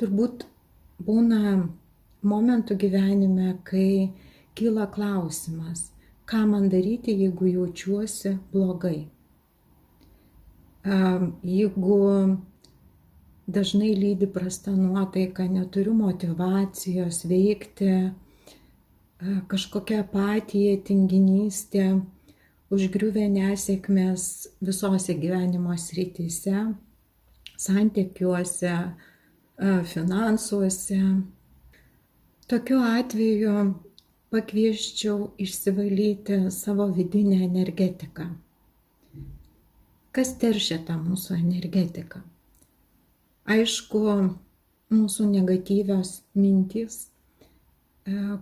Turbūt būna momentų gyvenime, kai kyla klausimas, ką man daryti, jeigu jaučiuosi blogai. Jeigu dažnai lydi prasta nuotaika, neturiu motyvacijos veikti, kažkokia apatija, tinginystė, užgriuvę nesėkmės visose gyvenimo srityse, santykiuose, finansuose. Tokiu atveju pakviesčiau išsivalyti savo vidinę energetiką. Kas teršia tą mūsų energetiką? Aišku, mūsų negatyvios mintys,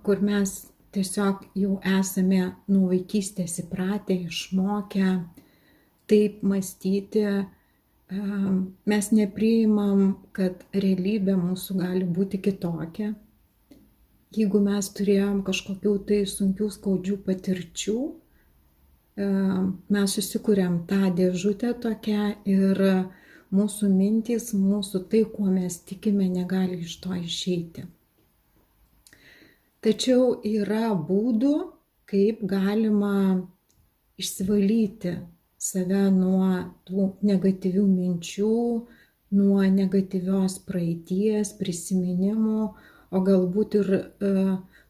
kur mes tiesiog jau esame nuo vaikystės įpratę, išmokę taip mąstyti, mes nepriimam, kad realybė mūsų gali būti kitokia. Jeigu mes turėjom kažkokių tai sunkių, skaudžių patirčių, mes susikuriam tą dėžutę tokią ir mūsų mintys, mūsų tai, kuo mes tikime, negali iš to išeiti. Tačiau yra būdų, kaip galima išsivalyti save nuo tų negatyvių minčių, nuo negatyvios praeities, prisiminimų, o galbūt ir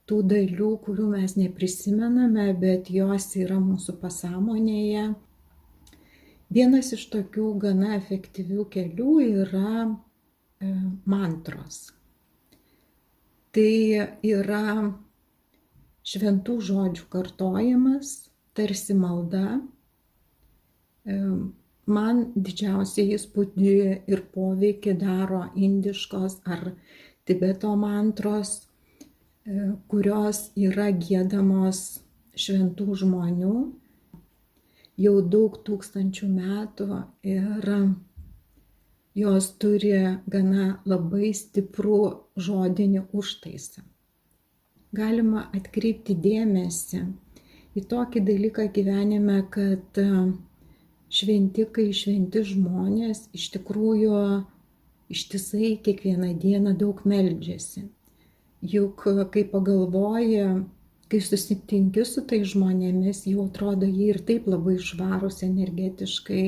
tų dalių, kurių mes neprisimename, bet jos yra mūsų pasąmonėje. Vienas iš tokių gana efektyvių kelių yra mantros. Tai yra šventų žodžių kartojimas, tarsi malda. Man didžiausią įspūdį ir poveikį daro indiškos ar Tibeto mantros, kurios yra giedamos šventų žmonių jau daug tūkstančių metų ir jos turi gana labai stiprų žodinį užtaisą. Galima atkreipti dėmesį į tokį dalyką gyvenime, kad šventikai, šventi žmonės iš tikrųjų ištisai kiekvieną dieną daug meldžiasi. Juk kai pagalvoji, kai susitinki su tai žmonėmis, jau atrodo jie ir taip labai švarūs energetiškai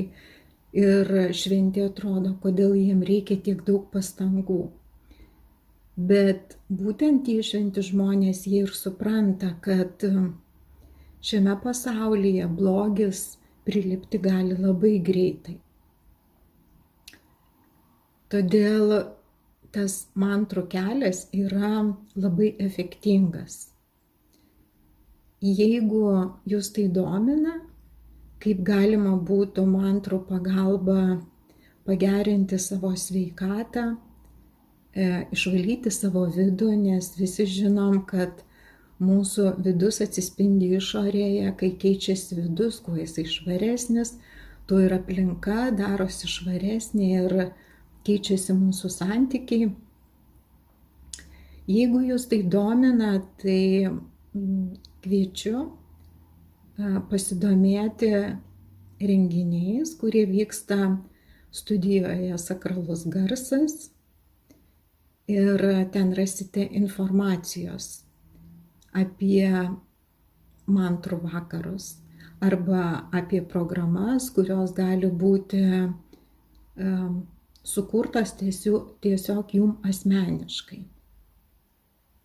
ir šventi atrodo, kodėl jiem reikia tiek daug pastangų. Bet būtent tie šventi žmonės, jie ir supranta, kad šiame pasaulyje blogis prilipti gali labai greitai. Todėl tas mantrų kelias yra labai efektingas. Jeigu jūs tai domina, kaip galima būtų mantrų pagalba pagerinti savo sveikatą, išvalyti savo vidų, nes visi žinom, kad mūsų vidus atsispindi išorėje, kai keičiasi vidus, kuo jisai švaresnis, tuo ir aplinka darosi švaresnė ir keičiasi mūsų santykiai. Jeigu jūs tai domina, tai kviečiu pasidomėti renginiais, kurie vyksta studijoje Sakralus garsas ir ten rasite informacijos apie mantrų vakarus arba apie programas, kurios gali būti sukurtos tiesiog jum asmeniškai.